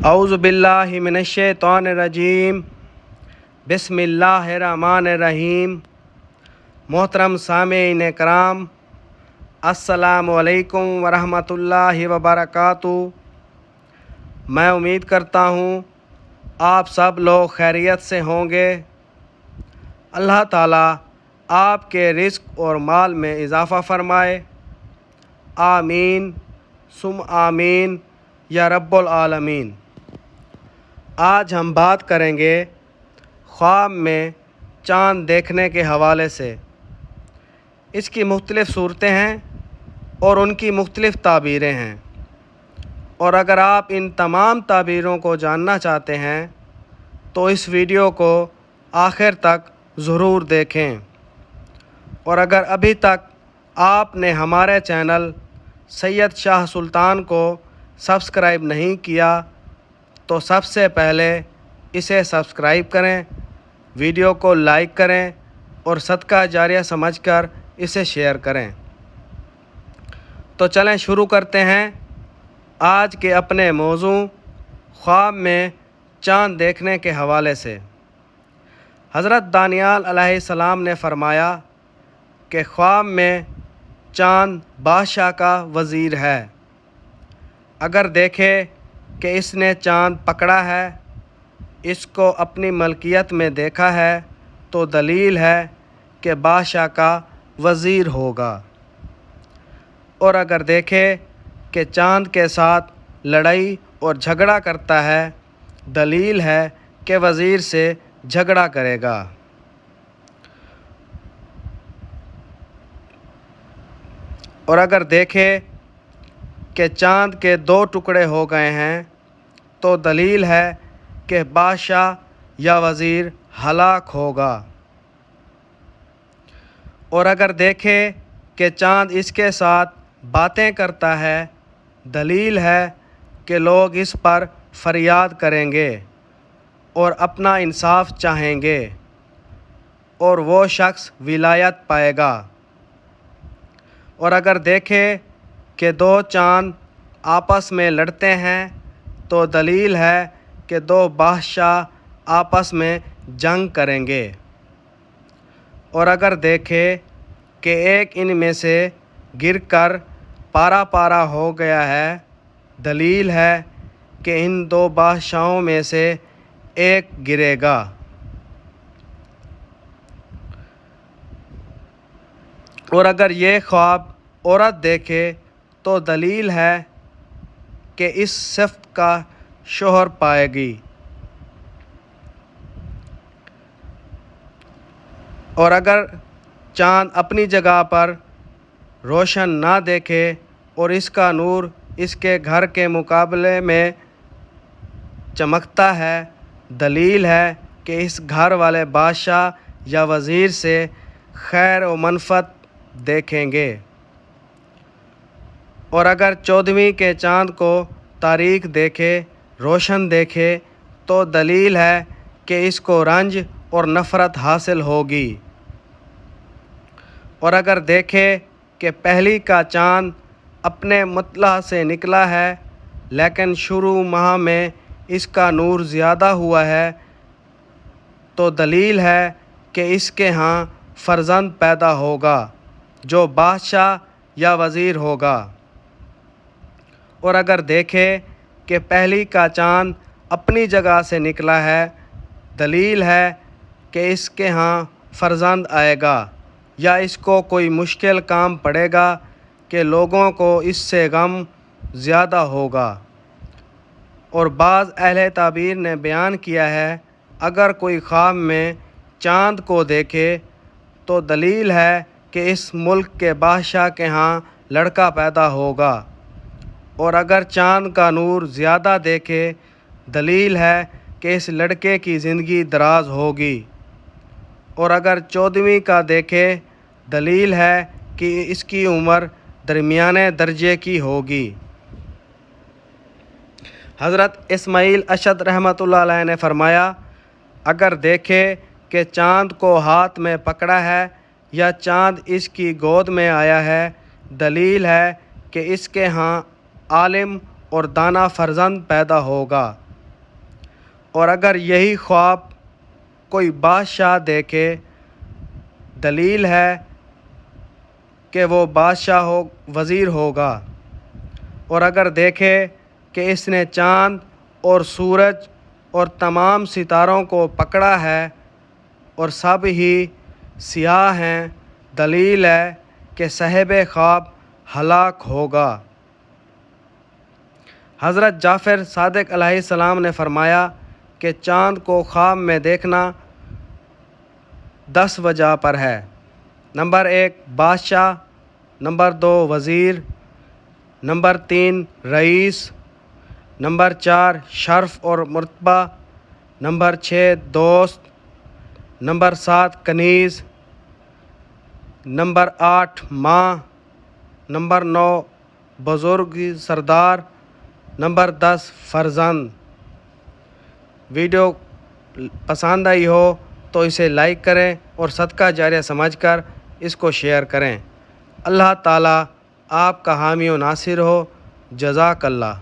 اعوذ باللہ من الشیطان الرجیم بسم اللہ الرحمن الرحیم۔ محترم سامعین کرام، السلام علیکم ورحمۃ اللہ وبرکاتہ۔ میں امید کرتا ہوں آپ سب لوگ خیریت سے ہوں گے۔ اللہ تعالیٰ آپ کے رزق اور مال میں اضافہ فرمائے، آمین ثم آمین یا رب العالمین۔ آج ہم بات کریں گے خواب میں چاند دیکھنے کے حوالے سے۔ اس کی مختلف صورتیں ہیں اور ان کی مختلف تعبیریں ہیں، اور اگر آپ ان تمام تعبیروں کو جاننا چاہتے ہیں تو اس ویڈیو کو آخر تک ضرور دیکھیں۔ اور اگر ابھی تک آپ نے ہمارے چینل سید شاہ سلطان کو سبسکرائب نہیں کیا تو سب سے پہلے اسے سبسکرائب کریں، ویڈیو کو لائک کریں اور صدقہ جاریہ سمجھ کر اسے شیئر کریں۔ تو چلیں شروع کرتے ہیں آج کے اپنے موضوع خواب میں چاند دیکھنے کے حوالے سے۔ حضرت دانیال علیہ السلام نے فرمایا کہ خواب میں چاند بادشاہ کا وزیر ہے۔ اگر دیکھے کہ اس نے چاند پکڑا ہے، اس کو اپنی ملکیت میں دیکھا ہے، تو دلیل ہے کہ بادشاہ کا وزیر ہوگا۔ اور اگر دیکھے کہ چاند کے ساتھ لڑائی اور جھگڑا کرتا ہے، دلیل ہے کہ وزیر سے جھگڑا کرے گا۔ اور اگر دیکھے کہ چاند کے 2 ٹکڑے ہو گئے ہیں تو دلیل ہے کہ بادشاہ یا وزیر ہلاک ہوگا۔ اور اگر دیکھے کہ چاند اس کے ساتھ باتیں کرتا ہے، دلیل ہے کہ لوگ اس پر فریاد کریں گے اور اپنا انصاف چاہیں گے اور وہ شخص ولایت پائے گا۔ اور اگر دیکھے کہ 2 چاند آپس میں لڑتے ہیں تو دلیل ہے کہ 2 بادشاہ آپس میں جنگ کریں گے۔ اور اگر دیکھے کہ ایک ان میں سے گر کر پارا پارا ہو گیا ہے، دلیل ہے کہ ان 2 بادشاہوں میں سے ایک گرے گا۔ اور اگر یہ خواب عورت دیکھے تو دلیل ہے کہ اس صفت کا شوہر پائے گی۔ اور اگر چاند اپنی جگہ پر روشن نہ دیکھے اور اس کا نور اس کے گھر کے مقابلے میں چمکتا ہے، دلیل ہے کہ اس گھر والے بادشاہ یا وزیر سے خیر و منفعت دیکھیں گے۔ اور اگر 14ویں کے چاند کو تاریک دیکھے، روشن دیکھے، تو دلیل ہے کہ اس کو رنج اور نفرت حاصل ہوگی۔ اور اگر دیکھے کہ پہلی کا چاند اپنے مطلع سے نکلا ہے لیکن شروع ماہ میں اس کا نور زیادہ ہوا ہے، تو دلیل ہے کہ اس کے ہاں فرزند پیدا ہوگا جو بادشاہ یا وزیر ہوگا۔ اور اگر دیکھے کہ پہلی کا چاند اپنی جگہ سے نکلا ہے، دلیل ہے کہ اس کے ہاں فرزند آئے گا یا اس کو کوئی مشکل کام پڑے گا کہ لوگوں کو اس سے غم زیادہ ہوگا۔ اور بعض اہل تعبیر نے بیان کیا ہے اگر کوئی خواب میں چاند کو دیکھے تو دلیل ہے کہ اس ملک کے بادشاہ کے ہاں لڑکا پیدا ہوگا۔ اور اگر چاند کا نور زیادہ دیکھے، دلیل ہے کہ اس لڑکے کی زندگی دراز ہوگی۔ اور اگر 14ویں کا دیکھے، دلیل ہے کہ اس کی عمر درمیانے درجے کی ہوگی۔ حضرت اسماعیل اشد رحمۃ اللہ علیہ نے فرمایا، اگر دیکھے کہ چاند کو ہاتھ میں پکڑا ہے یا چاند اس کی گود میں آیا ہے، دلیل ہے کہ اس کے ہاں عالم اور دانا فرزند پیدا ہوگا۔ اور اگر یہی خواب کوئی بادشاہ دیکھے دلیل ہے کہ وہ بادشاہ وزیر ہوگا، اور اگر دیکھے کہ اس نے چاند اور سورج اور تمام ستاروں کو پکڑا ہے اور سب ہی سیاہ ہیں، دلیل ہے کہ صاحب خواب ہلاک ہوگا۔ حضرت جعفر صادق علیہ السلام نے فرمایا کہ چاند کو خواب میں دیکھنا 10 وجہ پر ہے۔ نمبر 1 بادشاہ، نمبر 2 وزیر، نمبر 3 رئیس، نمبر 4 شرف اور مرتبہ، نمبر 6 دوست، نمبر 7 کنیز، نمبر 8 ماں، نمبر 9 بزرگ سردار، نمبر 10 فرزند۔ ویڈیو پسند آئی ہو تو اسے لائک کریں اور صدقہ جاریہ سمجھ کر اس کو شیئر کریں۔ اللہ تعالیٰ آپ کا حامی و ناصر ہو۔ جزاک اللہ۔